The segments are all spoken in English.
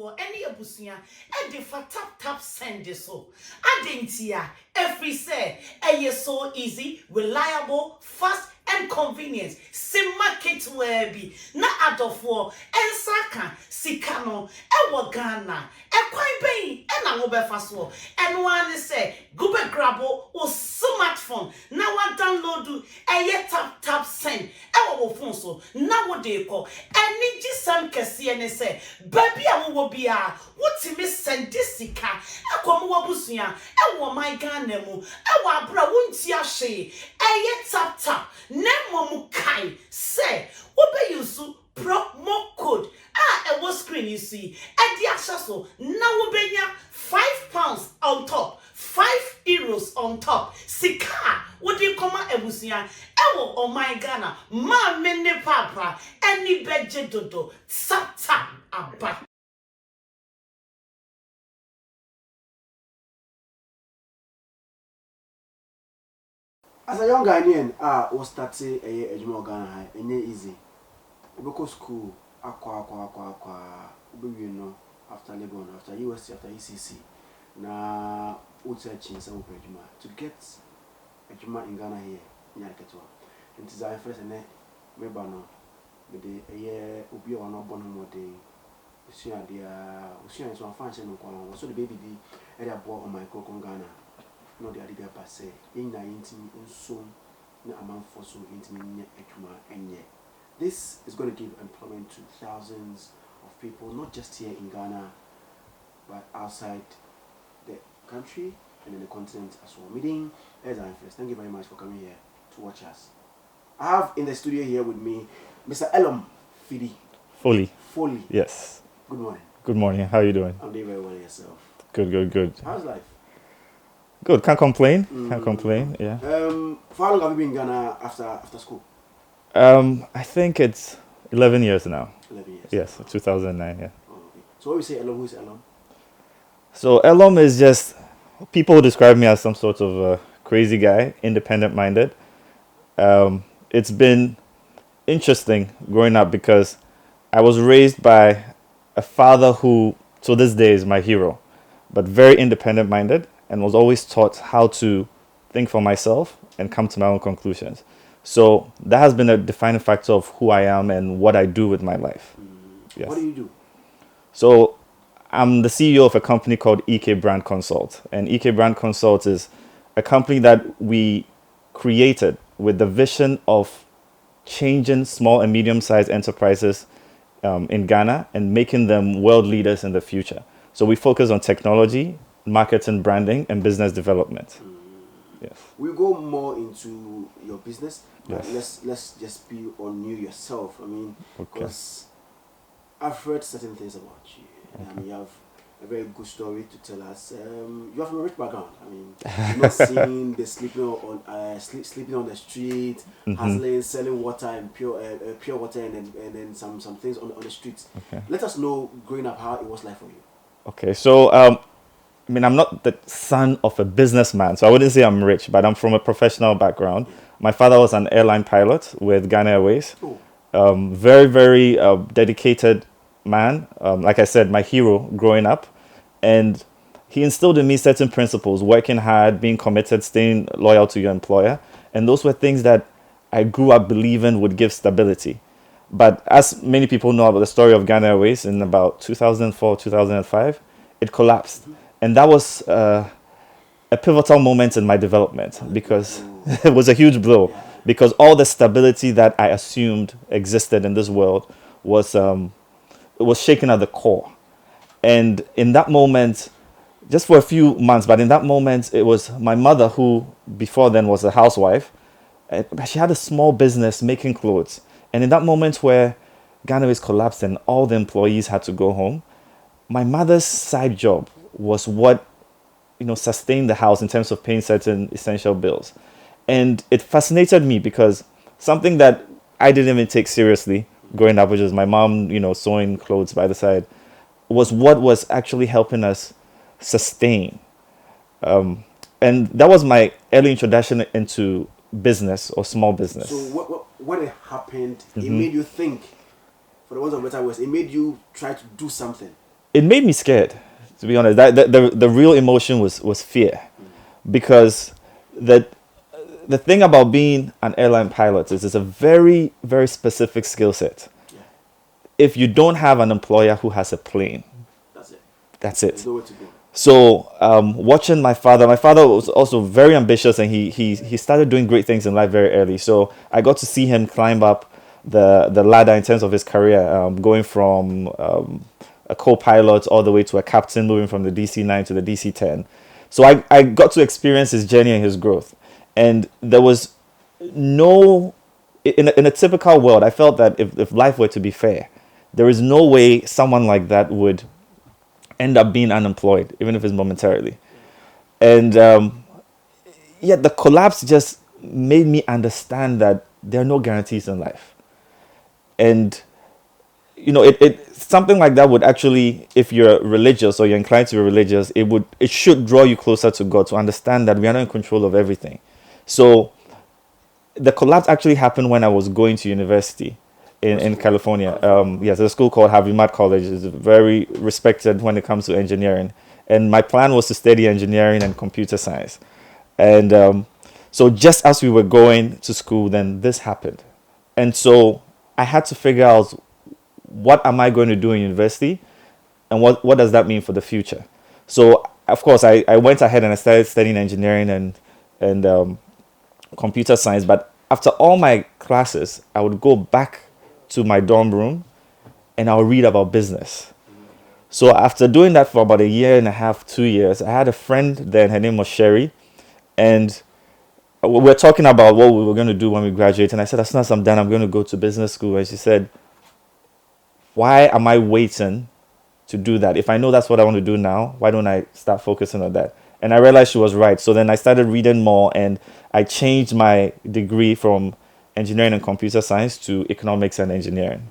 for any abusia e de for tap send so adentia every say e so easy, reliable, fast and convenient. Sim market where be na adofo ensaka sikano e Ghana e kwan ben e na wo befa so and one say go be grabo o smartphone na wa download e tap send e wo phone so na wo de ko eni gisam kese ne say baby a wo bia wotimi send sika e kom wo busua e wo my Ghana mu e wo abra wonti ahwe e tap Nemo kai say obe yusu promo code e was screen you see e di so na wo benya £5 on top, €5 on top. Sika what do you come ebusia e wo oh my Ghana ma mene papa any beje dodo sata aba. As a young Ghanaian, was starting a Ejimo Ghana high, and easy. We go school, you know, after Legon, after USC, after ECC. Now, what's a chance of Ejima to get Ejima in Ghana here, Nyaketwa. And Zionfelix and Mebano, with the year Ubi or not born more day. Usia is one function of also the baby at a boy on my cook on Ghana. No, the idea passe in 19 so na amount for so intimate and yet. This is going to give employment to thousands of people, not just here in Ghana, but outside the country and in the continent as well. Meeting Zionfelix. Thank you very much for coming here to watch us. I have in the studio here with me Mr. Elorm Foli. Yes. Good morning. Good morning. How are you doing? I'm doing very well yourself. Good. How's life? Good. Can't complain. Can't complain. Yeah. For how long have you been in Ghana after school? I think it's 11 years now. 11 years. Yes, 2009. Yeah. Oh, okay. So what we say, Elorm? Who is Elorm? So Elorm is just people describe me as some sort of crazy guy, independent-minded. It's been interesting growing up because I was raised by a father who, to this day, is my hero, but very independent-minded. And was always taught how to think for myself and come to my own conclusions. So that has been a defining factor of who I am and what I do with my life. Yes. What do you do? So I'm the CEO of a company called EK Brand Consult. And EK Brand Consult is a company that we created with the vision of changing small and medium-sized enterprises in Ghana and making them world leaders in the future. So we focus on technology, marketing, branding, and business development. Yes. We'll go more into your business. Yes. Let's just be on you yourself. I mean, Okay. because I've heard certain things about you. Okay. You have a very good story to tell us. You have from a rich background. I mean, you're not seeing the sleeping on the street, hustling, selling water and pure water, and then some things on the streets. Okay. Let us know growing up how it was like for you. Okay, so I mean, I'm not the son of a businessman, so I wouldn't say I'm rich, but I'm from a professional background. My father was an airline pilot with Ghana Airways. Very, very dedicated man. Like I said, my hero growing up. And he instilled in me certain principles, working hard, being committed, staying loyal to your employer. And those were things that I grew up believing would give stability. But as many people know about the story of Ghana Airways, in about 2004, 2005, it collapsed. And that was a pivotal moment in my development because it was a huge blow. Because all the stability that I assumed existed in this world was it was shaken at the core. And in that moment, just for a few months, but in that moment, it was my mother who, before then, was a housewife. She had a small business making clothes. And in that moment where Ghana Airways collapsed and all the employees had to go home, my mother's side job was what sustained the house in terms of paying certain essential bills. And it fascinated me because something that I didn't even take seriously growing up, which was my mom, sewing clothes by the side, was what was actually helping us sustain. And that was my early introduction into business or small business. So what happened, it made you think, for the ones of better words, it made you try to do something. it made me scared, to be honest. The real emotion was fear, because the thing about being an airline pilot is it's a very, very specific skill set. Yeah. If you don't have an employer who has a plane, That's it. that's it. There's nowhere to go. So watching my father was also very ambitious, and he started doing great things in life very early. So I got to see him climb up the ladder in terms of his career, going from a co-pilot all the way to a captain, moving from the DC-9 to the DC-10. So I got to experience his journey and his growth. And there was no, in a typical world, I felt that if life were to be fair, there is no way someone like that would end up being unemployed, even if it's momentarily. And yet the collapse just made me understand that there are no guarantees in life. And something like that would actually, if you're religious or you're inclined to be religious, it should draw you closer to God, to understand that we are not in control of everything. So the collapse actually happened when I was going to university in California. Yes, a school called Harvey Mudd College. It's very respected when it comes to engineering. And my plan was to study engineering and computer science. And so just as we were going to school, then this happened. And so I had to figure out, what am I going to do in university, and what does that mean for the future? So of course I went ahead and I started studying engineering and computer science. But after all my classes, I would go back to my dorm room and I'll read about business. So after doing that for about a year and a half, 2 years, I had a friend then, her name was Sherry, and we were talking about what we were going to do when we graduate. And I said, as soon as I'm done, I'm going to go to business school. And she said, why am I waiting to do that? If I know that's what I want to do now, why don't I start focusing on that? And I realized she was right. So then I started reading more, and I changed my degree from engineering and computer science to economics and engineering.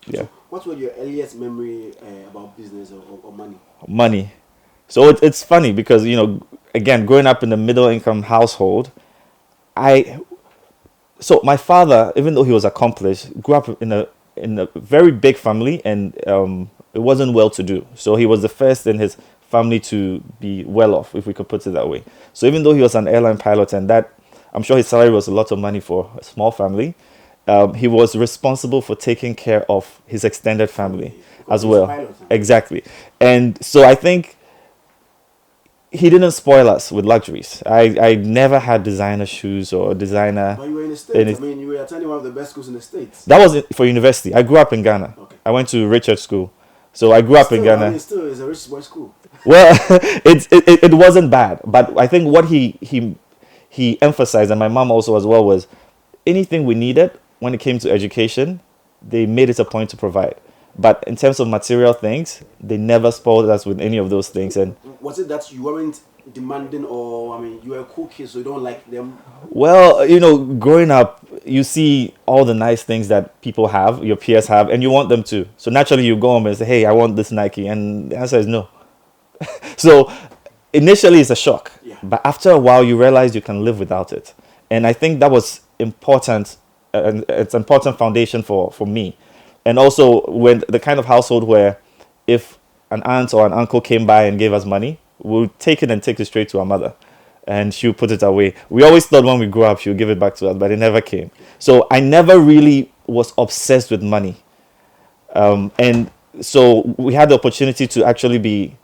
Yeah. So what was your earliest memory about business or money? Money. So it's funny because, again, growing up in a middle income household, so my father, even though he was accomplished, grew up in a very big family, and it wasn't well to do. So he was the first in his family to be well off, if we could put it that way. So even though he was an airline pilot, and that, I'm sure his salary was a lot of money for a small family, he was responsible for taking care of his extended family as well. Pilot, huh? Exactly. And so I think he didn't spoil us with luxuries. I never had designer shoes or designer. But you were in the States. You were attending one of the best schools in the States. That was for university. I grew up in Ghana. Okay. I went to Richard School. So I grew up in Ghana. Still, it's a rich boy school. Well, it wasn't bad, but I think what he emphasized, and my mom also as well, was anything we needed when it came to education, they made it a point to provide. But in terms of material things, they never spoiled us with any of those things. And was it that you weren't demanding, or you were a cool kid, so you don't like them? Well, growing up, you see all the nice things that people have, your peers have, and you want them too. So naturally, you go home and say, "Hey, I want this Nike," and the answer is no. So initially, it's a shock, Yeah. but after a while, you realize you can live without it. And I think that was important. And it's an important foundation for me. And also, when the kind of household where if an aunt or an uncle came by and gave us money, we'll take it and take it straight to our mother, and she'll put it away. We always thought when we grew up, she'll give it back to us, but it never came. So I never really was obsessed with money. And so we had the opportunity to actually be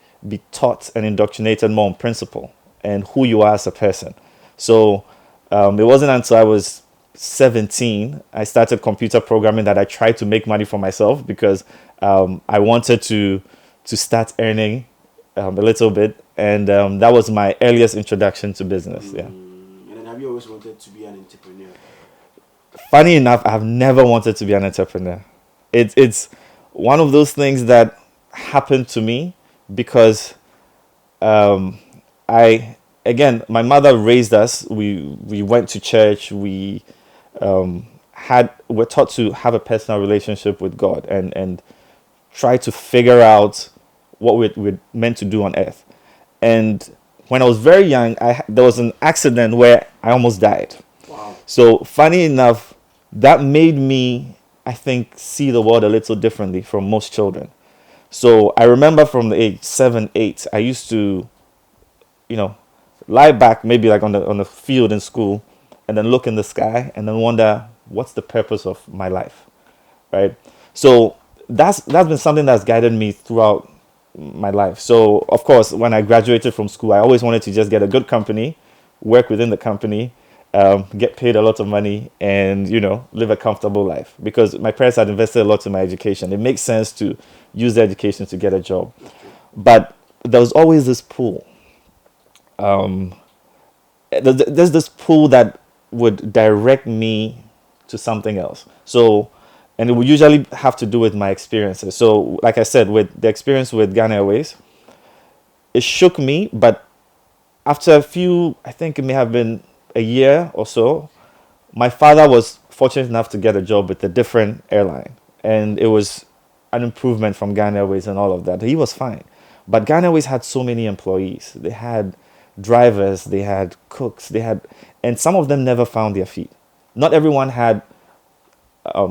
taught and indoctrinated more on principle and who you are as a person. So it wasn't until I was 17 I started computer programming that I tried to make money for myself, because I wanted to start earning a little bit, and that was my earliest introduction to business. Yeah. And then have you always wanted to be an entrepreneur? Funny enough, I've never wanted to be an entrepreneur. It's one of those things that happened to me because my mother raised us. We went to church. We're taught to have a personal relationship with God and try to figure out what we're meant to do on earth. And when I was very young, there was an accident where I almost died. Wow. So funny enough, that made me, I think, see the world a little differently from most children. So I remember from the age 7, 8, I used to, you know, lie back maybe like on the field in school, and then look in the sky and then wonder what's the purpose of my life, right? So that's been something that's guided me throughout my life. So of course, when I graduated from school, I always wanted to just get a good company, work within the company, get paid a lot of money, and live a comfortable life, because my parents had invested a lot in my education. It makes sense to use the education to get a job, but there was always this pull. There's this pull that would direct me to something else. So, and it would usually have to do with my experiences. So, like I said, with the experience with Ghana Airways, it shook me. But after a few, I think it may have been a year or so, my father was fortunate enough to get a job with a different airline. And it was an improvement from Ghana Airways and all of that. He was fine. But Ghana Airways had so many employees. They had drivers, they had cooks, and some of them never found their feet. Not everyone had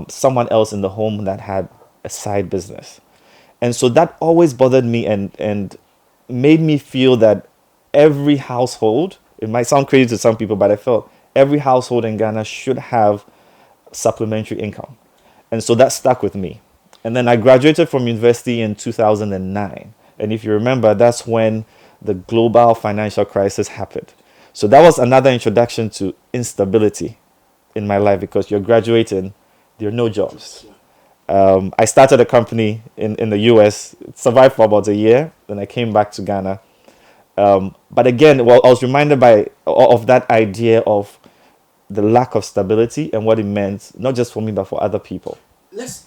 someone else in the home that had a side business. And so that always bothered me and made me feel that every household, it might sound crazy to some people, but I felt every household in Ghana should have supplementary income. And so that stuck with me. And then I graduated from university in 2009. And if you remember, that's when the global financial crisis happened. So that was another introduction to instability in my life, because you're graduating, there are no jobs. I started a company in the US, it survived for about a year, then I came back to Ghana. But again, well, I was reminded of that idea of the lack of stability and what it meant, not just for me, but for other people. Let's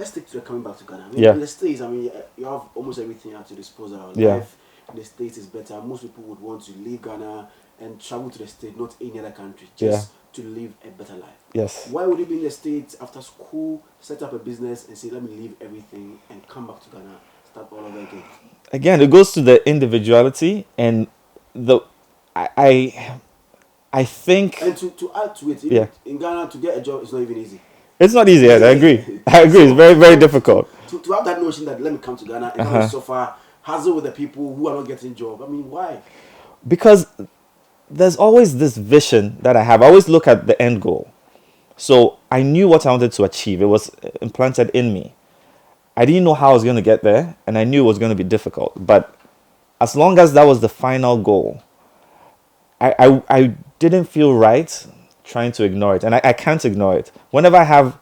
stick to coming back to Ghana. Yeah. In the States, you have almost everything at your disposal. Yeah. Life in the States is better. Most people would want to leave Ghana and travel to the States, not any other country, just to live a better life. Yes. Why would you be in the States after school, set up a business and say, let me leave everything and come back to Ghana, start all over again? Again, it goes to the individuality and I think. And to add to it, in Ghana, to get a job is not even easy. It's not easy. I agree. It's very, very difficult. To have that notion that let me come to Ghana and now so far hassle with the people who are not getting job. Why? Because there's always this vision that I have. I always look at the end goal. So I knew what I wanted to achieve. It was implanted in me. I didn't know how I was going to get there, and I knew it was going to be difficult. But as long as that was the final goal, I didn't feel right trying to ignore it. And I can't ignore it. Whenever I have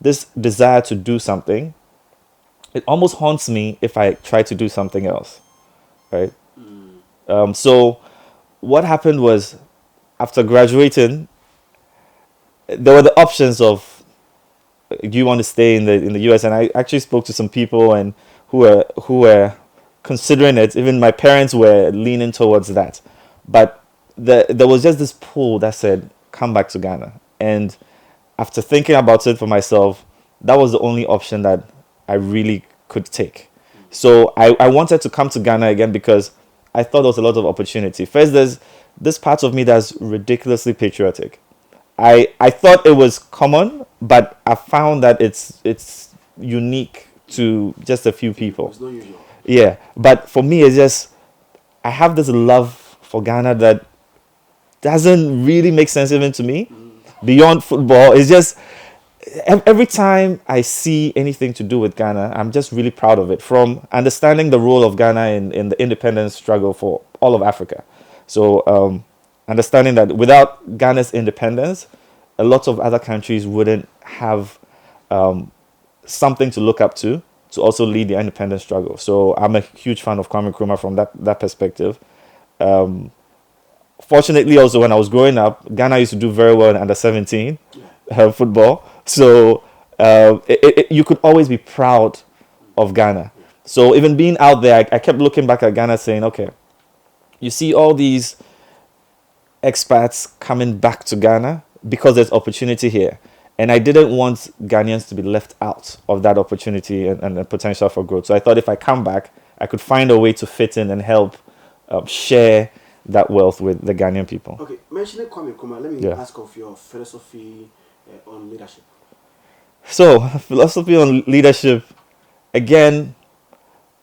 this desire to do something, it almost haunts me if I try to do something else, right? So what happened was, after graduating, there were the options of, do you want to stay in the US? And I actually spoke to some people and who were considering it. Even my parents were leaning towards that. But there was just this pull that said, come back to Ghana. And after thinking about it for myself, that was the only option that I really could take. So I wanted to come to Ghana again because I thought there was a lot of opportunity. First, there's this part of me that's ridiculously patriotic. I thought it was common, but I found that it's unique to just a few people. It's not usual. Yeah, but for me, it's just, I have this love for Ghana that doesn't really make sense even to me. Beyond football, it's just, every time I see anything to do with Ghana, I'm just really proud of it. From understanding the role of Ghana in the independence struggle for all of Africa. So understanding that without Ghana's independence, a lot of other countries wouldn't have something to look up to also lead the independence struggle. So I'm a huge fan of Kwame Nkrumah from that perspective. Fortunately, also, when I was growing up, Ghana used to do very well in under 17 football. So you could always be proud of Ghana. So even being out there, I kept looking back at Ghana saying, okay, you see all these expats coming back to Ghana because there's opportunity here. And I didn't want Ghanaians to be left out of that opportunity and the potential for growth. So I thought if I come back, I could find a way to fit in and help share that wealth with the Ghanaian people. Okay, mentioning Kwame Nkrumah, let me ask of your philosophy on leadership. So, philosophy on leadership, again,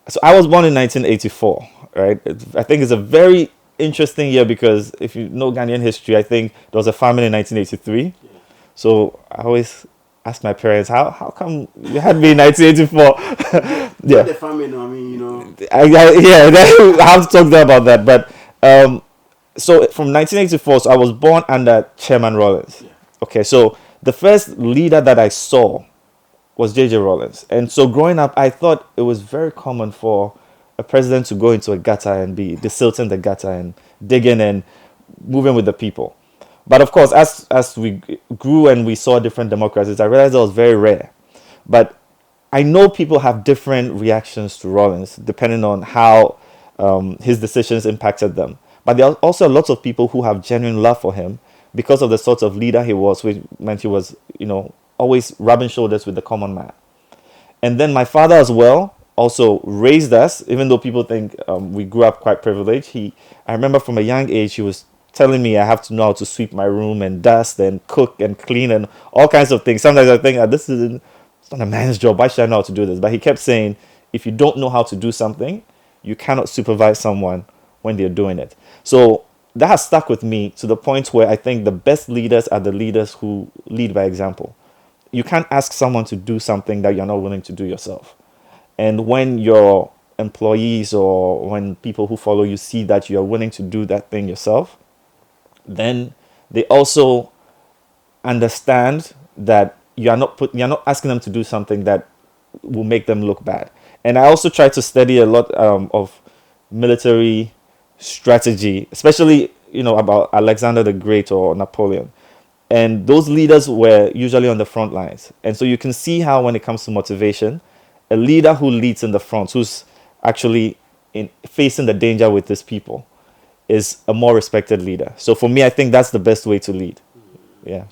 So I was born in 1984, right? I think it's a very interesting year because if you know Ghanaian history, I think there was a famine in 1983. Yeah. So I always ask my parents, how come you had me in 1984? Yeah. Yeah, The family, I mean, you know. yeah, I have to talk to them about that. But so from 1984, so I was born under Chairman Rawlings. Yeah. Okay, so the first leader that I saw was J.J. Rawlings. And so growing up, I thought it was very common for a president to go into a gutter and be desilting the gutter and digging and moving with the people. But of course, as we grew and we saw different democracies, I realized that was very rare. But I know people have different reactions to Rawlings depending on how his decisions impacted them. But there are also lots of people who have genuine love for him because of the sort of leader he was, which meant he was, always rubbing shoulders with the common man. And then my father as well also raised us, even though people think we grew up quite privileged. I remember from a young age, he was telling me I have to know how to sweep my room and dust and cook and clean and all kinds of things. Sometimes I think it's not a man's job. Why should I know how to do this? But he kept saying, if you don't know how to do something, you cannot supervise someone when they're doing it. So that has stuck with me to the point where I think the best leaders are the leaders who lead by example. You can't ask someone to do something that you're not willing to do yourself. And when your employees or when people who follow you see that you're willing to do that thing yourself, then they also understand that you're not asking them to do something that will make them look bad. And I also try to study a lot of military strategy, especially about Alexander the Great or Napoleon. And those leaders were usually on the front lines. And so you can see how when it comes to motivation, a leader who leads in the front, who's actually facing the danger with his people, is a more respected leader. So for me, I think that's the best way to lead. Yeah.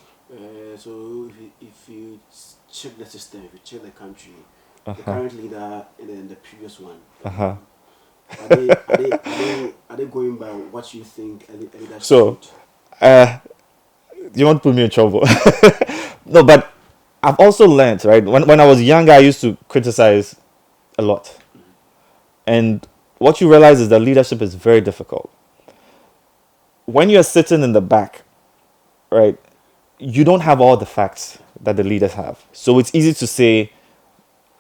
So if you check the system, if you check the country, the Uh-huh. current leader and then the previous one, Uh-huh. are they going by what you think a leader So, should? you want to put me in trouble? No, but I've also learned, right? When I was younger, I used to criticize a lot. And what you realize is that leadership is very difficult. When you're sitting in the back, right, you don't have all the facts that the leaders have. So it's easy to say,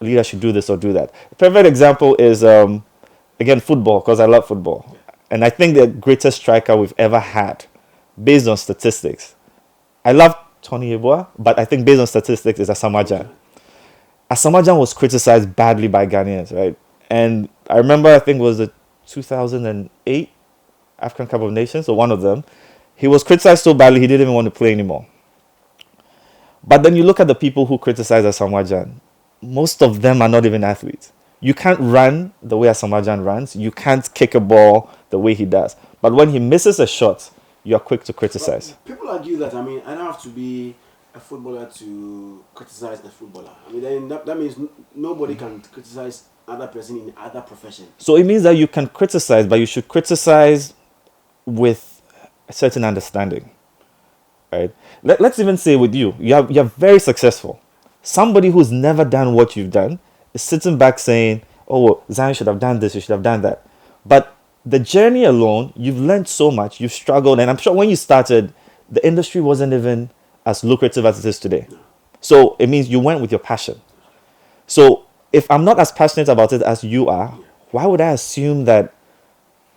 leader should do this or do that. A perfect example is, again, football, because I love football. And I think the greatest striker we've ever had, based on statistics, I love Tony Yeboah, but I think based on statistics, is Asamoah Gyan. Asamoah Gyan was criticized badly by Ghanaians, right? And I remember, I think it was the 2008 African Cup of Nations, or one of them. He was criticized so badly, he didn't even want to play anymore. But then you look at the people who criticize Asamoah Gyan. Most of them are not even athletes. You can't run the way Asamoah Gyan runs. You can't kick a ball the way he does. But when he misses a shot, you are quick to criticize. But people argue that, I don't have to be a footballer to criticize the footballer. Then that means nobody can criticize other person in other profession. So it means that you can criticize, but you should criticize with a certain understanding. Right? Let's even say with you, you're very successful. Somebody who's never done what you've done is sitting back saying, oh, Zion should have done this, you should have done that. But the journey alone, you've learned so much, you've struggled. And I'm sure when you started, the industry wasn't even as lucrative as it is today. So it means you went with your passion. So if I'm not as passionate about it as you are, why would I assume that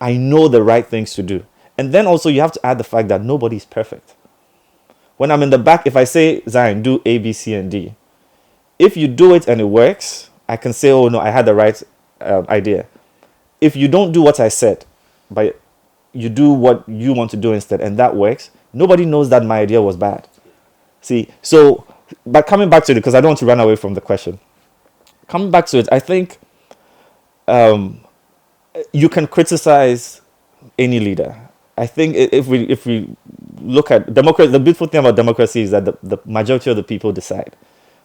I know the right things to do? And then also you have to add the fact that nobody's perfect. When I'm in the back, if I say, Zion, do A, B, C, and D, if you do it and it works, I can say, oh no, I had the right idea. If you don't do what I said, but you do what you want to do instead, and that works, nobody knows that my idea was bad. See, so, but coming back to it, because I don't want to run away from the question. Coming back to it, I think you can criticize any leader. I think if we look at democracy, the beautiful thing about democracy is that the majority of the people decide.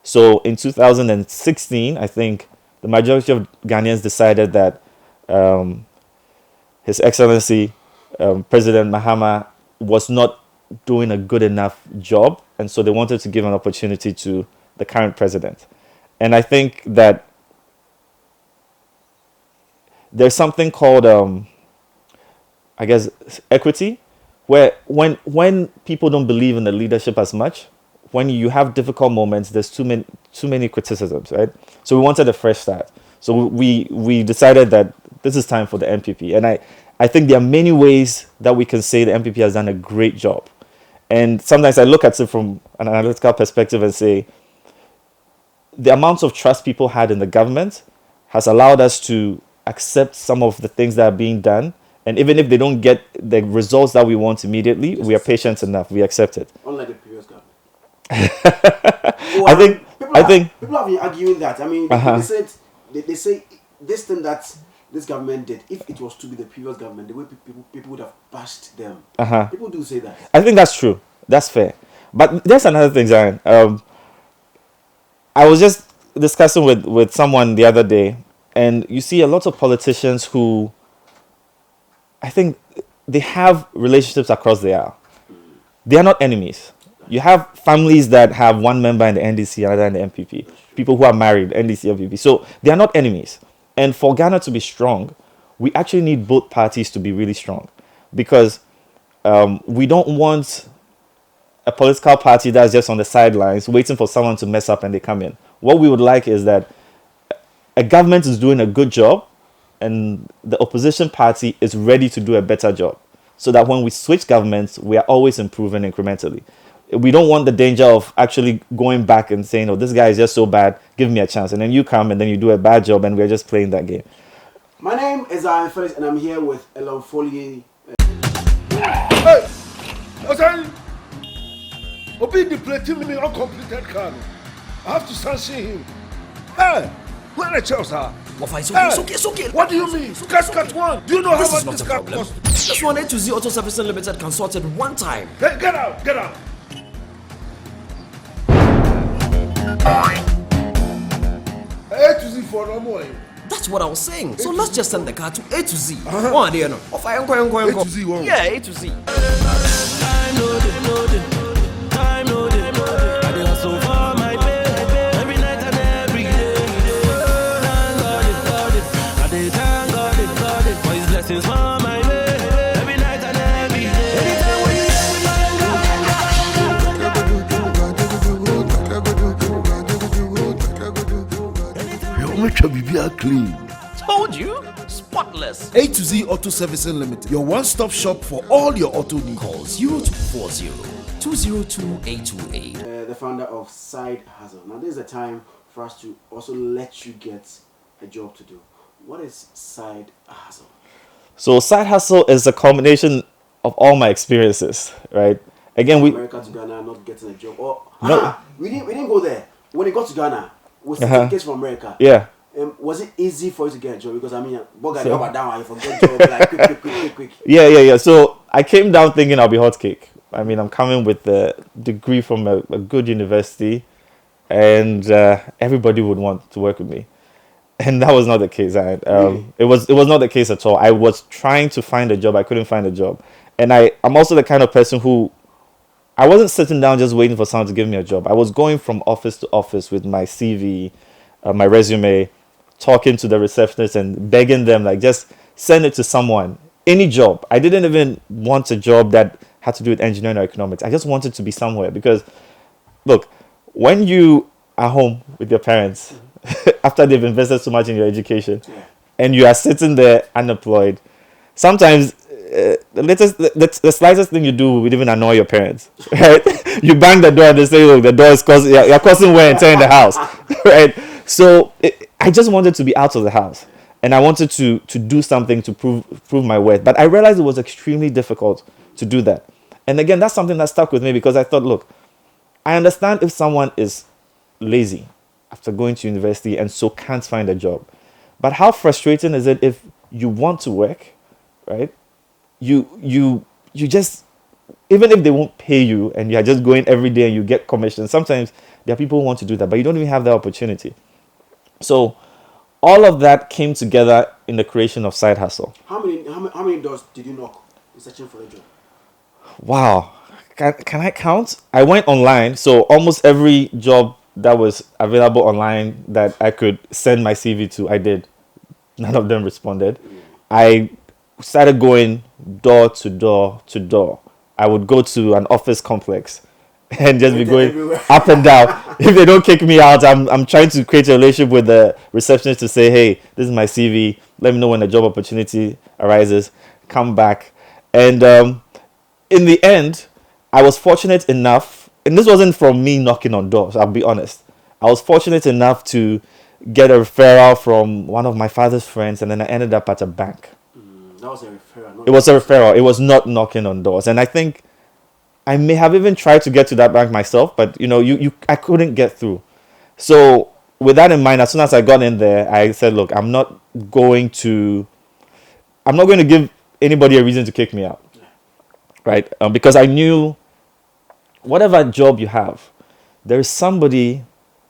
So in 2016, I think the majority of Ghanaians decided that His Excellency President Mahama was not doing a good enough job, and so they wanted to give an opportunity to the current president. And I think that there's something called I guess equity, where when people don't believe in the leadership as much, when you have difficult moments, there's too many criticisms, right? So we wanted a fresh start. So we decided that this is time for the MPP, and I think there are many ways that we can say the MPP has done a great job. And sometimes I look at it from an analytical perspective and say the amount of trust people had in the government has allowed us to accept some of the things that are being done. And even if they don't get the results that we want immediately, we are patient enough. We accept it. Unlike the previous government. I think people have been arguing that. I mean, they say this thing that this government did, if it was to be the previous government, the way people would have bashed them. People do say that. I think that's true. That's fair. But there's another thing, Zion. I was just discussing with someone the other day, and you see a lot of politicians who, I think, they have relationships across the aisle. They are not enemies. You have families that have one member in the NDC, another in the MPP. People who are married, NDC, MPP. So they are not enemies. And for Ghana to be strong, we actually need both parties to be really strong, because we don't want a political party that's just on the sidelines waiting for someone to mess up and they come in. What we would like is that a government is doing a good job and the opposition party is ready to do a better job, so that when we switch governments, we are always improving incrementally. We don't want the danger of actually going back and saying, oh, this guy is just so bad, give me a chance. And then you come and then you do a bad job and we're just playing that game. My name is Zionfelix and I'm here with Elorm Foli. Hey! What's that? Obi the plating me uncompleted car. I have to sanction him. Hey! Where the chairs are? It's okay. What do you mean? Cut one. Do you know This how is much not this a car problem. costs? Just one A to Z Auto Service Limited can sort it one time. Hey, get out! A to Z for no more. That's what I was saying. So let's just send the car to A to Z. One day, no. Of I am going. A to Z one. Yeah, A to Z. Make your BBR clean. Told you. Spotless. A to Z Auto Servicing Limited, your one-stop shop for all your auto needs. Call 0240 202 828. The founder of Side Hustle. Now, this is a time for us to also let you get a job to do. What is Side Hustle? So side hustle is a combination of all my experiences, right? Again, America to Ghana, not getting a job. We didn't go there. When we got to Ghana, was certificates from America. Yeah. Was it easy for you to get a job? Because I mean, down, you forget job like quick. Yeah. So I came down thinking I'll be hot cake. I mean, I'm coming with a degree from a good university, and everybody would want to work with me. And that was not the case. Really? It was not the case at all. I was trying to find a job. I couldn't find a job. And I'm also the kind of person who, I wasn't sitting down just waiting for someone to give me a job. I was going from office to office with my CV, my resume, talking to the receptionist and begging them, like, just send it to someone. Any job. I didn't even want a job that had to do with engineering or economics. I just wanted to be somewhere, because, look, when you are home with your parents, after they've invested so much in your education, and you are sitting there unemployed, sometimes the slightest thing you do would even annoy your parents, right? You bang the door and they say, look, the door is you're causing wear and tear in the house, right? So I just wanted to be out of the house, and I wanted to do something to prove my worth. But I realized it was extremely difficult to do that. And again, that's something that stuck with me, because I thought, look, I understand if someone is lazy after going to university and so can't find a job. But how frustrating is it if you want to work, right? You just, even if they won't pay you and you're just going every day and you get commission, sometimes there are people who want to do that, but you don't even have that opportunity. So all of that came together in the creation of Side Hustle. How many doors did you knock in searching for a job? Wow. Can I count? I went online, so almost every job that was available online that I could send my CV to, I did. None of them responded. I started going door to door to door. I would go to an office complex and just be going Everywhere. up and down. If they don't kick me out, I'm trying to create a relationship with the receptionist to say, hey, this is my CV. Let me know when a job opportunity arises. Come back. And in the end, I was fortunate enough, and this wasn't from me knocking on doors, I'll be honest. I was fortunate enough to get a referral from one of my father's friends, and then I ended up at a bank. That was a referral. It was a referral. It was not knocking on doors. And I think I may have even tried to get to that bank myself, but I couldn't get through. So with that in mind, as soon as I got in there, I said, look, I'm not going to give anybody a reason to kick me out. Right? Because I knew whatever job you have, there is somebody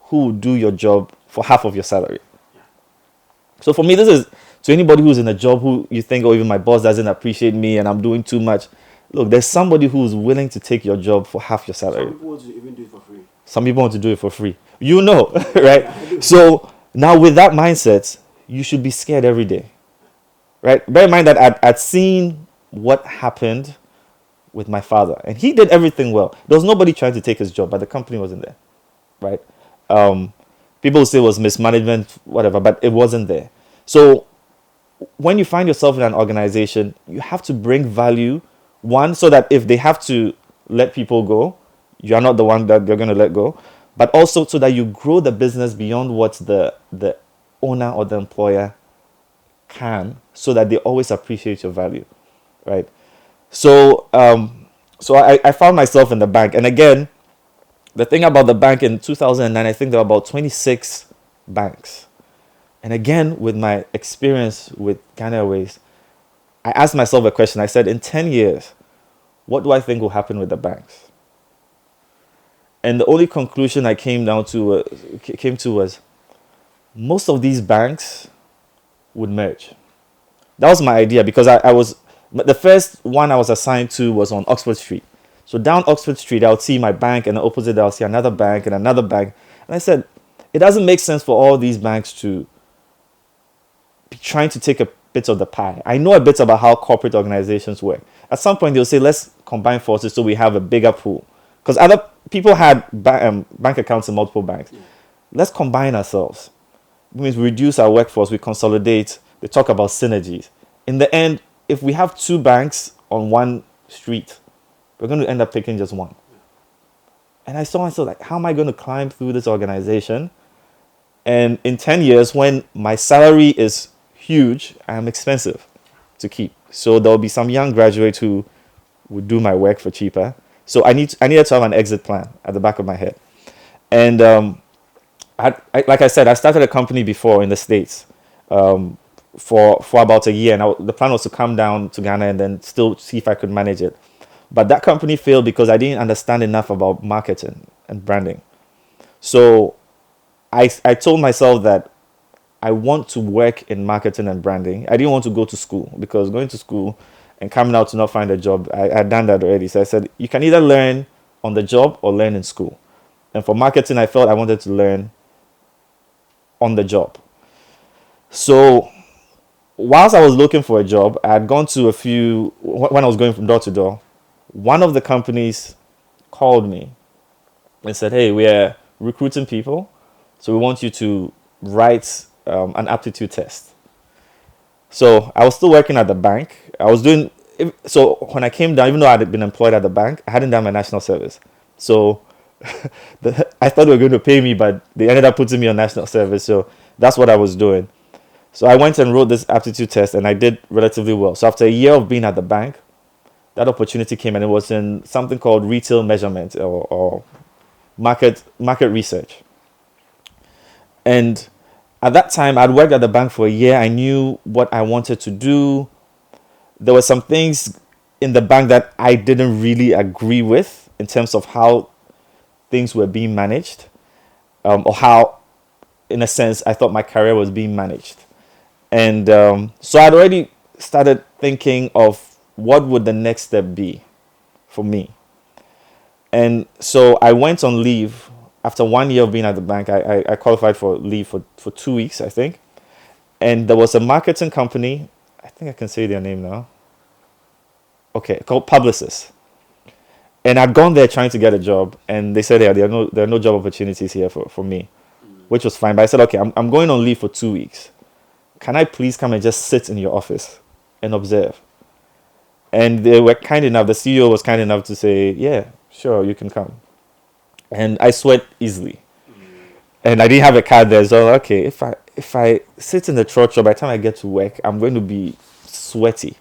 who will do your job for half of your salary. So for me, this is to anybody who's in a job who you think, oh, even my boss doesn't appreciate me and I'm doing too much. Look, there's somebody who's willing to take your job for half your salary. Some people want to even do it for free. Some people want to do it for free. You know, right? So now with that mindset, you should be scared every day. Right? Bear in mind that I'd seen what happened with my father. And he did everything well. There was nobody trying to take his job, but the company wasn't there. Right? People say it was mismanagement, whatever, but it wasn't there. So when you find yourself in an organization, you have to bring value, one, so that if they have to let people go, you're not the one that they're going to let go, but also so that you grow the business beyond what the owner or the employer can, so that they always appreciate your value, right? So I found myself in the bank. And again, the thing about the bank in 2009, I think there were about 26 banks. And again, with my experience with Ghana Airways, I asked myself a question. I said, in 10 years, what do I think will happen with the banks? And the only conclusion I came to was most of these banks would merge. That was my idea, because the first one I was assigned to was on Oxford Street. So down Oxford Street, I would see my bank, and the opposite, I'll see another bank and another bank. And I said, it doesn't make sense for all these banks to be trying to take a bit of the pie. I know a bit about how corporate organizations work. At some point, they'll say, let's combine forces so we have a bigger pool. Because other people had bank accounts in multiple banks. Let's combine ourselves. It means we reduce our workforce, we consolidate, they talk about synergies. In the end, if we have two banks on one street, we're going to end up picking just one. And I saw myself like, how am I going to climb through this organization? And in 10 years, when my salary is huge, I'm expensive to keep. So there'll be some young graduates who would do my work for cheaper. So I needed to have an exit plan at the back of my head. And like I said, I started a company before in the States for about a year. And the plan was to come down to Ghana and then still see if I could manage it. But that company failed because I didn't understand enough about marketing and branding. So I told myself that I want to work in marketing and branding. I didn't want to go to school, because going to school and coming out to not find a job, I had done that already. So I said, you can either learn on the job or learn in school. And for marketing, I felt I wanted to learn on the job. So whilst I was looking for a job, I had gone to a few, when I was going from door to door, one of the companies called me and said, hey, we are recruiting people, so we want you to write an aptitude test. So I was still working at the bank. So when I came down, even though I had been employed at the bank, I hadn't done my national service. So I thought they were going to pay me, but they ended up putting me on national service. So that's what I was doing. So I went and wrote this aptitude test, and I did relatively well. So after a year of being at the bank, that opportunity came, and it was in something called retail measurement or market research. And at that time, I'd worked at the bank for a year. I knew what I wanted to do. There were some things in the bank that I didn't really agree with in terms of how things were being managed, or how, in a sense, I thought my career was being managed. And so I'd already started thinking of what would the next step be for me. And so I went on leave. After 1 year of being at the bank, I qualified for leave for 2 weeks, I think. And there was a marketing company, I think I can say their name now. Okay, called Publicis. And I'd gone there trying to get a job, and they said, yeah, there are no job opportunities here for me, which was fine. But I said, okay, I'm going on leave for 2 weeks. Can I please come and just sit in your office and observe? And they were kind enough, the CEO was kind enough to say, yeah, sure, you can come. And I sweat easily. And I didn't have a card there, so okay, if I sit in the trotro, by the time I get to work, I'm going to be sweaty.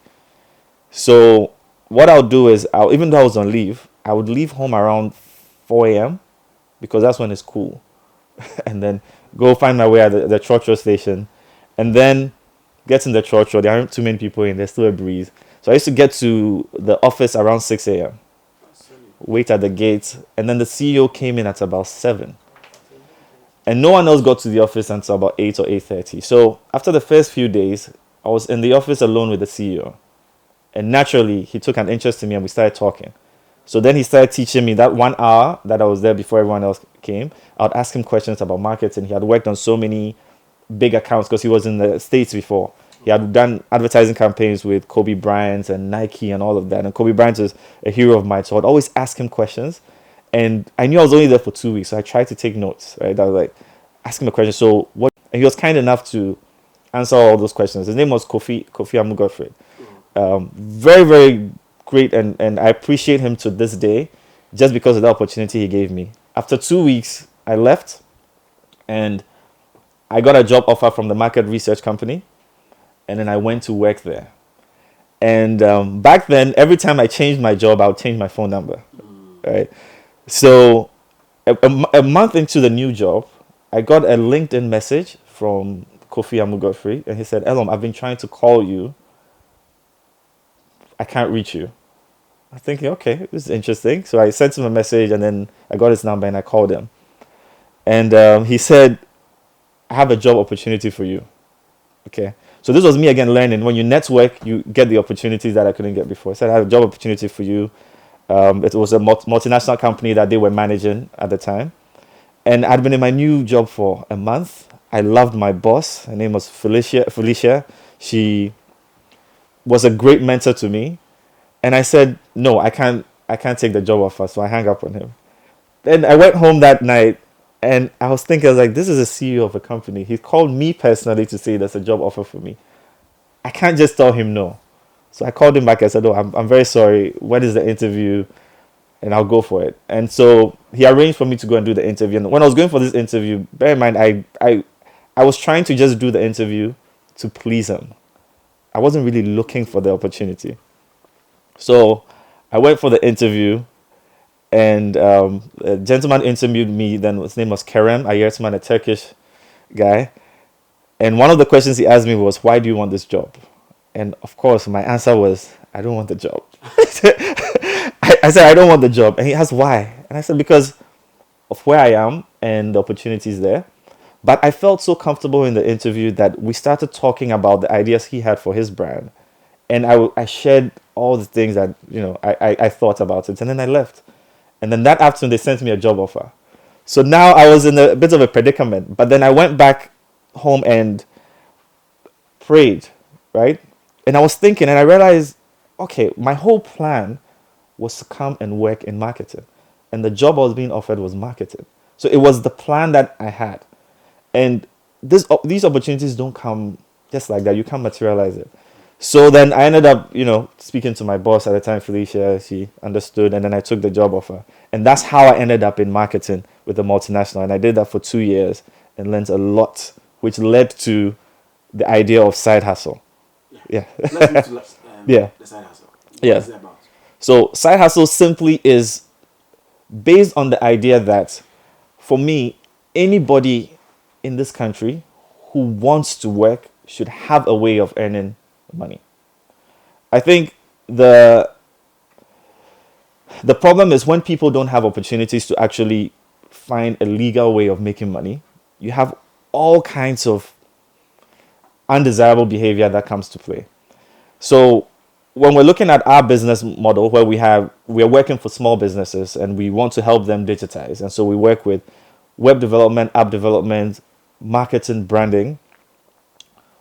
So what I'll do is, even though I was on leave, I would leave home around 4 a.m. because that's when it's cool. And then go find my way at the trotro station. And then get in the trotro. There aren't too many people in, there's still a breeze. So I used to get to the office around 6 a.m. Wait at the gate. And then the CEO came in at about 7. And no one else got to the office until about 8 or 8:30. So after the first few days, I was in the office alone with the CEO. And naturally, he took an interest in me and we started talking. So then he started teaching me that 1 hour that I was there before everyone else came. I would ask him questions about marketing. He had worked on so many big accounts because he was in the States before. He had done advertising campaigns with Kobe Bryant and Nike and all of that. And Kobe Bryant is a hero of mine. So I'd always ask him questions. And I knew I was only there for 2 weeks. So I tried to take notes, right? I was like, ask him a question. So what? And he was kind enough to answer all those questions. His name was Kofi Amugodfred. Very, very great. And I appreciate him to this day just because of the opportunity he gave me. After 2 weeks, I left and I got a job offer from the market research company. And then I went to work there. And back then, every time I changed my job, I would change my phone number. Right? So a month into the new job, I got a LinkedIn message from Kofi Amugodfred. And he said, Elorm, I've been trying to call you. I can't reach you. I'm thinking, okay, this is interesting. So I sent him a message and then I got his number and I called him. And he said, I have a job opportunity for you. Okay. So this was me again learning. When you network, you get the opportunities that I couldn't get before. So I have a job opportunity for you. It was a multinational company that they were managing at the time. And I'd been in my new job for a month. I loved my boss. Her name was Felicia. She was a great mentor to me. And I said, no, I can't take the job offer. So I hung up on him. Then I went home that night. And I was thinking, I was like, this is a CEO of a company. He called me personally to say there's a job offer for me. I can't just tell him no. So I called him back. I said, oh, I'm very sorry. When is the interview? And I'll go for it. And so he arranged for me to go and do the interview. And when I was going for this interview, bear in mind, I was trying to just do the interview to please him. I wasn't really looking for the opportunity. So I went for the interview. And a gentleman interviewed me, then his name was Kerem Ayertman, a Turkish guy. And one of the questions he asked me was, why do you want this job? And of course, my answer was, I don't want the job. I said, I don't want the job. And he asked, why? And I said, because of where I am and the opportunities there. But I felt so comfortable in the interview that we started talking about the ideas he had for his brand. And I shared all the things that, I thought about it. And then I left. And then that afternoon, they sent me a job offer. So now I was in a bit of a predicament. But then I went back home and prayed, right? And I was thinking, and I realized, okay, my whole plan was to come and work in marketing. And the job I was being offered was marketing. So it was the plan that I had. And these opportunities don't come just like that. You can't materialize it. So then I ended up, speaking to my boss at the time, Felicia. She understood, and then I took the job offer. And that's how I ended up in marketing with a multinational. And I did that for 2 years and learned a lot, which led to the idea of side hustle. Yeah. Let's move to Yeah. the side hustle. Yeah. What is it about? So side hustle simply is based on the idea that, for me, anybody in this country who wants to work should have a way of earning money. I think the problem is when people don't have opportunities to actually find a legal way of making money, you have all kinds of undesirable behavior that comes to play. So when we're looking at our business model, where we're working for small businesses and we want to help them digitize, and so we work with web development, app development, marketing, branding.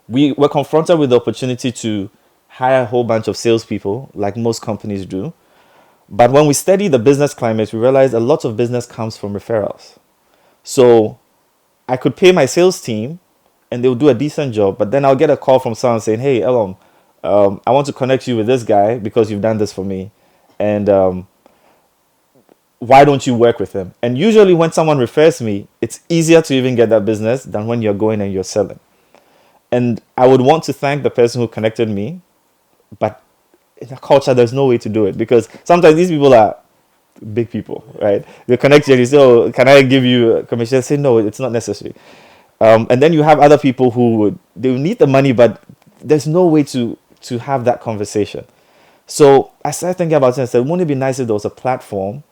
we were confronted with the opportunity to hire a whole bunch of salespeople, like most companies do. But when we study the business climate, we realized a lot of business comes from referrals. So I could pay my sales team and they'll do a decent job, but then I'll get a call from someone saying, hey, Elorm, I want to connect you with this guy because you've done this for me. And why don't you work with him? And usually when someone refers me, it's easier to even get that business than when you're going and you're selling. And I would want to thank the person who connected me, but in a culture, there's no way to do it because sometimes these people are big people, right? They connect you and you say, oh, can I give you a commission? Say, no, it's not necessary. And then you have other people who they will need the money, but there's no way to have that conversation. So I started thinking about it and said, wouldn't it be nice if there was a platform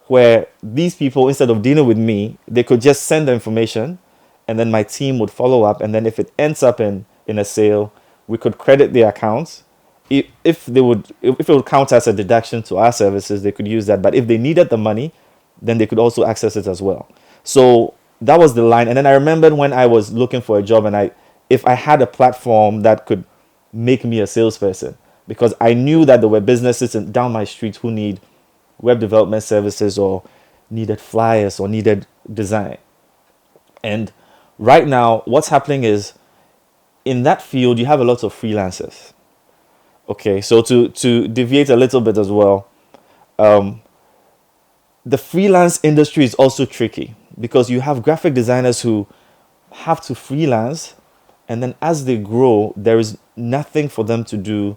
where these people, instead of dealing with me, they could just send the information and then my team would follow up. And then if it ends up in a sale, we could credit their accounts. If it would count as a deduction to our services, they could use that. But if they needed the money, then they could also access it as well. So that was the line. And then I remembered when I was looking for a job and if I had a platform that could make me a salesperson, because I knew that there were businesses down my street who need web development services or needed flyers or needed design. And right now, what's happening is in that field, you have a lot of freelancers. Okay, so to deviate a little bit as well, the freelance industry is also tricky because you have graphic designers who have to freelance, and then as they grow, there is nothing for them to do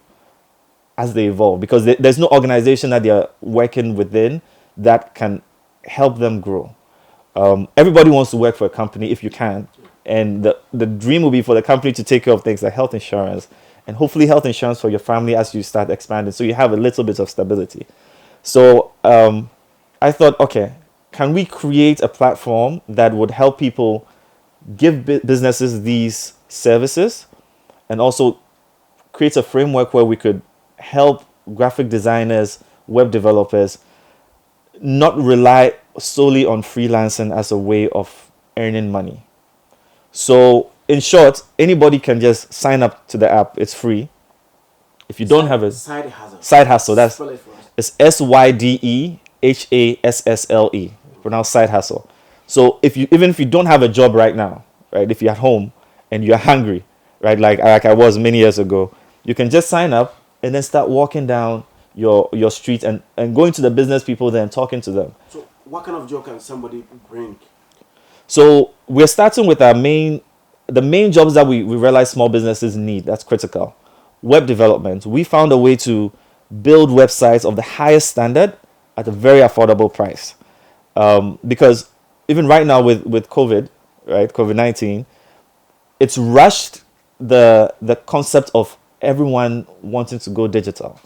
as they evolve because there's no organization that they're working within that can help them grow. Everybody wants to work for a company if you can, and the dream will be for the company to take care of things like health insurance, and hopefully health insurance for your family as you start expanding, so you have a little bit of stability. So I thought, okay, can we create a platform that would help people give businesses these services and also create a framework where we could help graphic designers, web developers not rely solely on freelancing as a way of earning money. So in short, anybody can just sign up to the app. It's free. If you don't have a side hustle, that's Spell it for us. it's SYDEHASSLE, pronounced side hustle. So even if you don't have a job right now, right? If you're at home and you're hungry, right? Like I was many years ago, you can just sign up and then start walking down your street and going to the business people there and talking to them. So what kind of job can somebody bring? So we're starting with the main jobs that we realize small businesses need. That's critical. Web development. We found a way to build websites of the highest standard at a very affordable price. Because even right now with COVID, right, COVID-19, it's rushed the concept of everyone wanting to go digital.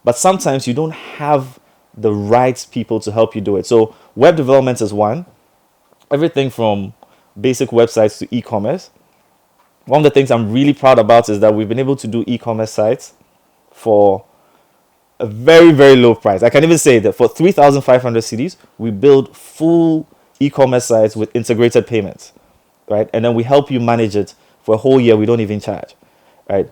But sometimes you don't have the right people to help you do it. So web development is one. Everything from basic websites to e-commerce. One of the things I'm really proud about is that we've been able to do e-commerce sites for a very, very low price. I can even say that for 3,500 cedis, we build full e-commerce sites with integrated payments, right? And then we help you manage it for a whole year. We don't even charge, right?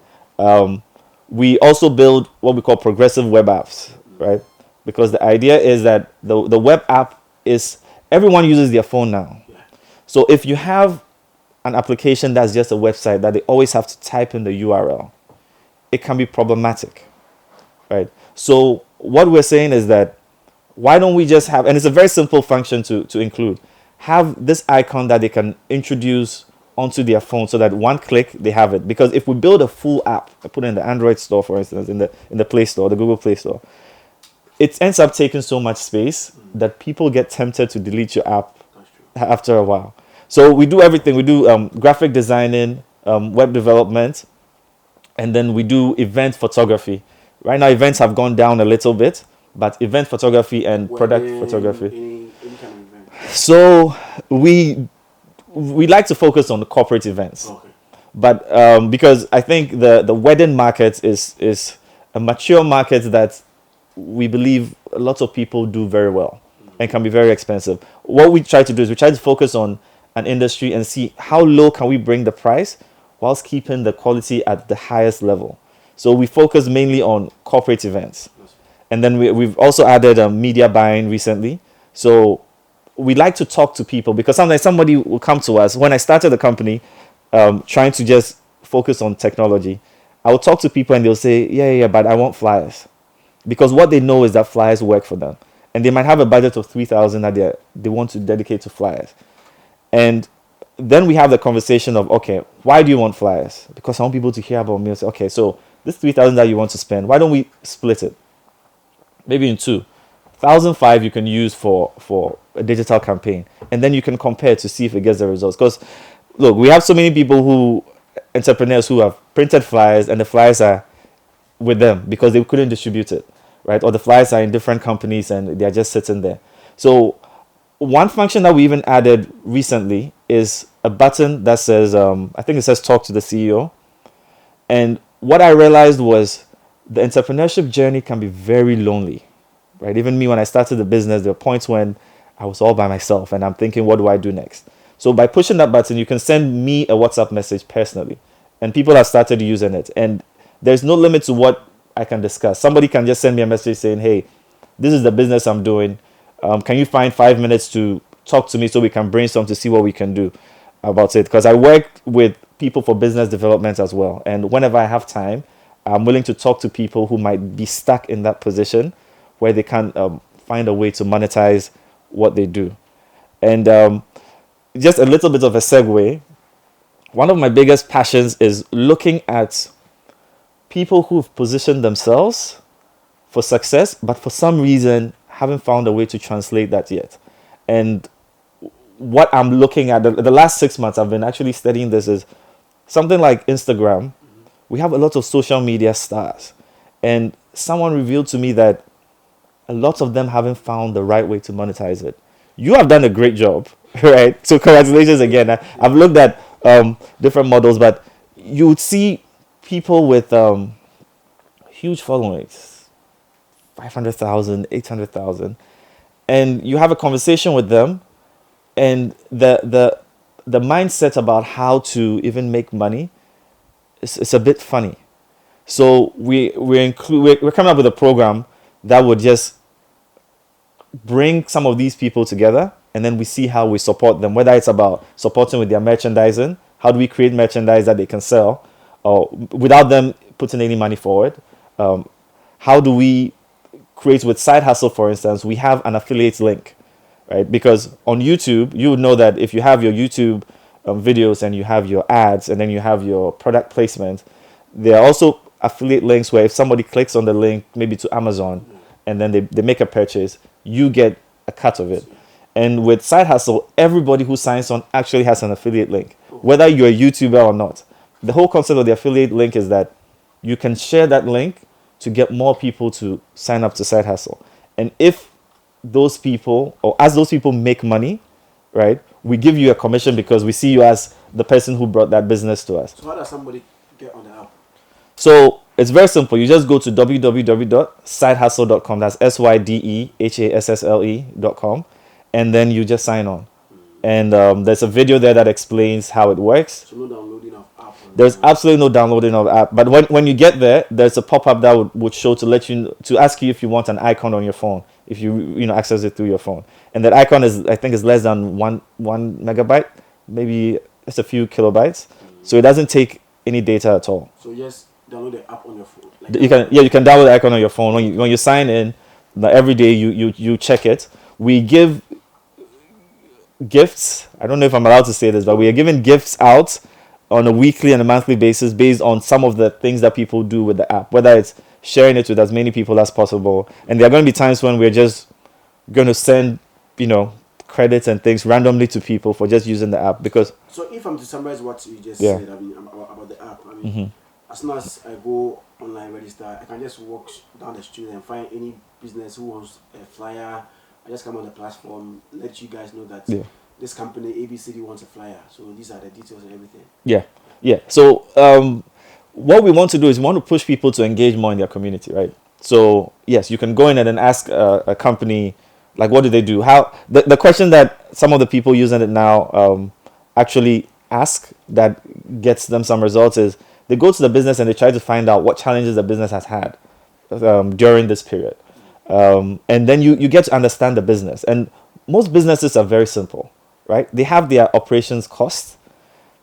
We also build what we call progressive web apps, right? Because the idea is that the web app is, everyone uses their phone now. So if you have an application that's just a website that they always have to type in the URL, it can be problematic, right? So what we're saying is that why don't we just have, and it's a very simple function to include, have this icon that they can introduce onto their phone so that one click they have it. Because if we build a full app, I put it in the Android store, for instance, in the Play Store, the Google Play Store, it ends up taking so much space that people get tempted to delete your app after a while. So we do everything. We do graphic designing, web development, and then we do event photography. Right now, events have gone down a little bit, but event photography and product photography. Any kind of event. So we like to focus on the corporate events. Okay. But because I think the wedding market is a mature market that we believe a lot of people do very well and can be very expensive. What we try to do is we try to focus on an industry and see how low can we bring the price whilst keeping the quality at the highest level. So we focus mainly on corporate events. And then we've also added media buying recently. So we like to talk to people because sometimes somebody will come to us. When I started the company, trying to just focus on technology, I will talk to people and they'll say, yeah, but I want flyers. Because what they know is that flyers work for them. And they might have a budget of 3,000 that they want to dedicate to flyers. And then we have the conversation of, okay, why do you want flyers? Because I want people to hear about me. Say, okay, so this 3,000 that you want to spend, why don't we split it? Maybe in two. 1,005 you can use for a digital campaign. And then you can compare to see if it gets the results. Because, look, we have so many people entrepreneurs who have printed flyers and the flyers are with them because they couldn't distribute it, right? Or the flyers are in different companies and they're just sitting there. So one function that we even added recently is a button that says, I think it says talk to the CEO. And what I realized was the entrepreneurship journey can be very lonely, right? Even me, when I started the business, there were points when I was all by myself and I'm thinking, what do I do next? So by pushing that button, you can send me a WhatsApp message personally. And people have started using it. And there's no limit to what I can discuss. Somebody can just send me a message saying, hey, this is the business I'm doing. Can you find 5 minutes to talk to me so we can brainstorm to see what we can do about it? Because I work with people for business development as well. And whenever I have time, I'm willing to talk to people who might be stuck in that position where they can't find a way to monetize what they do. And just a little bit of a segue. One of my biggest passions is looking at people who've positioned themselves for success, but for some reason haven't found a way to translate that yet. And what I'm looking at, the last 6 months I've been actually studying this, is something like Instagram. We have a lot of social media stars. And someone revealed to me that a lot of them haven't found the right way to monetize it. You have done a great job, right? So congratulations again. I've looked at different models, but you would see people with huge followings, 500,000, 800,000, and you have a conversation with them, and the mindset about how to even make money is a bit funny. So we're coming up with a program that would just bring some of these people together, and then we see how we support them, whether it's about supporting with their merchandising. How do we create merchandise that they can sell or without them putting any money forward? How do we create with Side Hustle, for instance? We have an affiliate link, right? Because on YouTube, you would know that if you have your YouTube videos and you have your ads and then you have your product placement, there are also affiliate links where if somebody clicks on the link, maybe to Amazon, and then they make a purchase, you get a cut of it. And with Side Hustle, everybody who signs on actually has an affiliate link, whether you're a YouTuber or not. The whole concept of the affiliate link is that you can share that link to get more people to sign up to Side Hustle. And if those people, or as those people make money, right, we give you a commission because we see you as the person who brought that business to us. So how does somebody get on the app? So it's very simple. You just go to www.sidehustle.com. That's SYDEHASSLE.com. And then you just sign on. And there's a video there that explains how it works. So no downloading of app. There's absolutely no downloading of app. But when you get there, there's a pop-up that would show to ask you if you want an icon on your phone, if you access it through your phone. And that icon is less than one megabyte, maybe it's a few kilobytes. So it doesn't take any data at all. So yes, download the app on your phone. You can download the icon on your phone. When you sign in, every day you check it. We give gifts. I don't know if I'm allowed to say this, but we are giving gifts out on a weekly and a monthly basis based on some of the things that people do with the app, whether it's sharing it with as many people as possible. And there are going to be times when we're just going to send, credits and things randomly to people for just using the app. Because so if I'm to summarize what you just said, about the app, as soon as I go online register, I can just walk down the street and find any business who wants a flyer. I just come on the platform, let you guys know that this company ABCD wants a flyer. So these are the details and everything. Yeah. So what we want to do is we want to push people to engage more in their community, right? So yes, you can go in and then ask a company, like, what do they do? How the question that some of the people using it now actually ask that gets them some results is they go to the business and they try to find out what challenges the business has had during this period. And then you get to understand the business. And most businesses are very simple, right? They have their operations costs.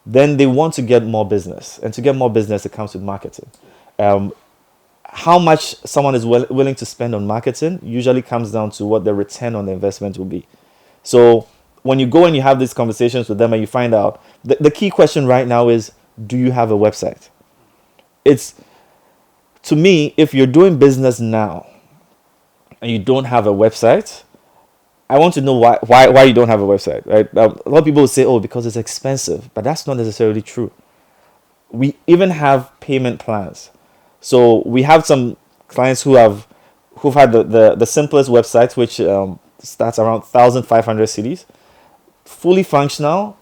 Then they want to get more business. And to get more business, it comes with marketing. How much someone is willing to spend on marketing usually comes down to what the return on the investment will be. So when you go and you have these conversations with them and you find out, the key question right now is, do you have a website? It's, to me, if you're doing business now and you don't have a website, I want to know why you don't have a website, right? A lot of people will say, oh, because it's expensive, but that's not necessarily true. We even have payment plans. So we have some clients who've had the simplest websites, which starts around 1,500 cities, fully functional,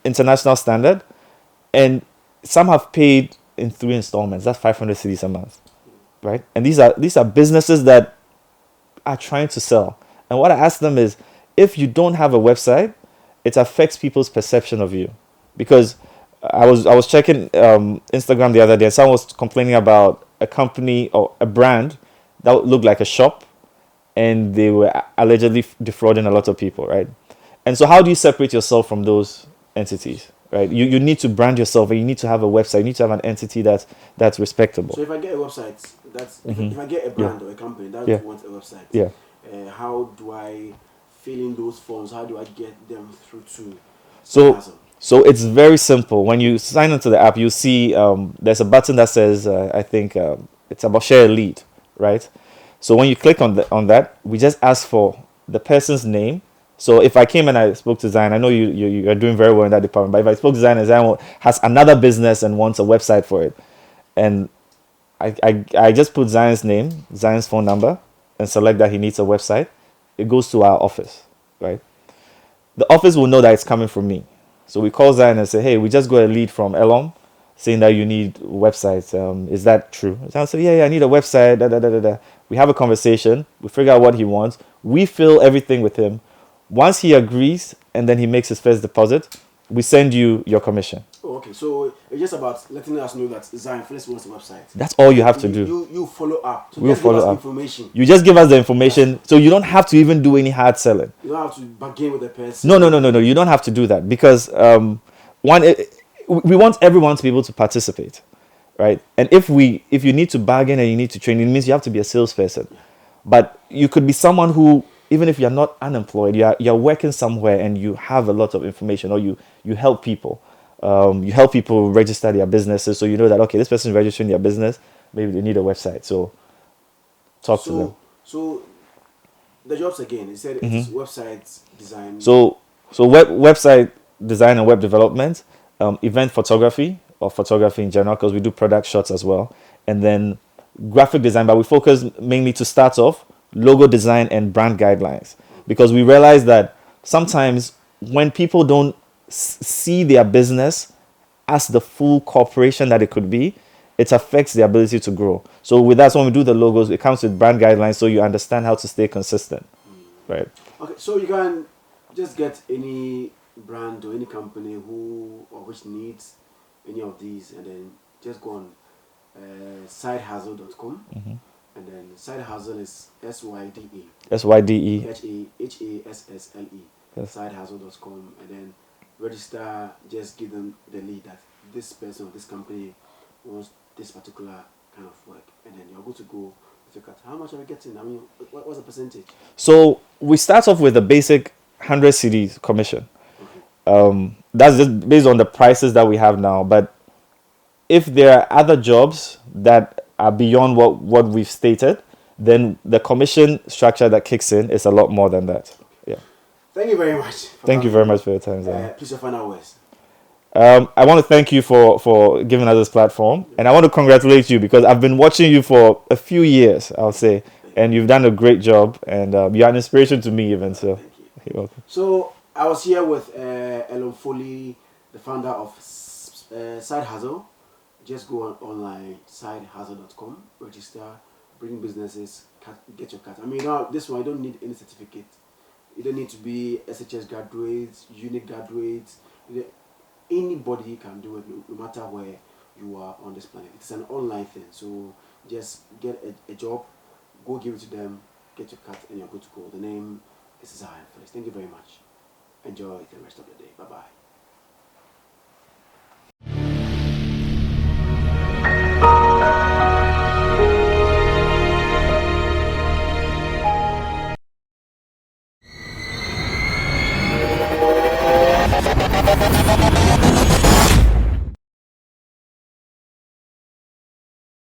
international standard, and some have paid in 3 installments. That's 500 cities a month, right? And these are businesses that are trying to sell. And what I ask them is, if you don't have a website, it affects people's perception of you. Because I was checking Instagram the other day, and someone was complaining about a company or a brand that looked like a shop, and they were allegedly defrauding a lot of people, right? And so how do you separate yourself from those entities, right? You need to brand yourself, and you need to have a website. You need to have an entity that's respectable. So if I get a website, if I get a brand or a company that wants a website, how do I fill in those forms? How do I get them through to So it's very simple. When you sign into the app, you see there's a button that says, I think it's about share a lead, right? So when you click on that, we just ask for the person's name. So if I came and I spoke to Zion, I know you are doing very well in that department, but if I spoke to Zion and Zion has another business and wants a website for it, and I just put Zion's name, Zion's phone number, and select that he needs a website, it goes to our office, right? The office will know that it's coming from me. So we call Zion and say, hey, we just got a lead from Elorm saying that you need websites. Is that true? Zion said, yeah, I need a website. We have a conversation. We figure out what he wants. We fill everything with him. Once he agrees and then he makes his first deposit, we send you your commission. Oh, okay, so it's just about letting us know that Zionfelix wants a website. That's all you have to do. You follow up. So we'll just give follow us up. Information. You just give us the information, so you don't have to even do any hard selling. You don't have to bargain with the person. No. You don't have to do that because we want everyone to be able to participate, right? And if you need to bargain and you need to train, it means you have to be a salesperson. But you could be someone who, even if you're not unemployed, you're working somewhere and you have a lot of information, or you help people. You help people register their businesses, so you know that, okay, this person is registering their business, maybe they need a website, so talk to them. So the jobs again, you said it's website design. So website design and web development, event photography or photography in general, because we do product shots as well, and then graphic design, but we focus mainly, to start off, logo design and brand guidelines, because we realize that sometimes when people don't see their business as the full corporation that it could be, it affects the ability to grow. So with that, when we do the logos, it comes with brand guidelines, so you understand how to stay consistent, right? Okay, so you can just get any brand or any company which needs any of these, and then just go on sidehustle.com, and then side hustle is SYDE HASSLE, sidehustle.com, and then register. Just give them the lead that this person or this company wants this particular kind of work, and then you're good to go with your cut. How much are we getting? I mean, what's the percentage? So we start off with a basic 100 cedis commission. That's just based on the prices that we have now. But if there are other jobs that are beyond what we've stated, then the commission structure that kicks in is a lot more than that. Yeah. Thank you very much. Thank you very much for your time, Zan. Please, your final words. I want to thank you for giving us this platform, and I want to congratulate you, because I've been watching you for a few years, I'll say, and you've done a great job, and you're an inspiration to me even. So, you're welcome. So I was here with Elorm Foli, the founder of Side Hustle. Just go on online, sidehustle.com, register, bring businesses, get your cut. I mean, now this one, you don't need any certificate. You don't need to be SHS graduates, unit graduates. anybody can do it, no matter where you are on this planet. It's an online thing, so just get a job, go give it to them, get your cut, and you're good to go. The name is Zionfelix. Thank you very much. Enjoy the rest of the day. Bye bye.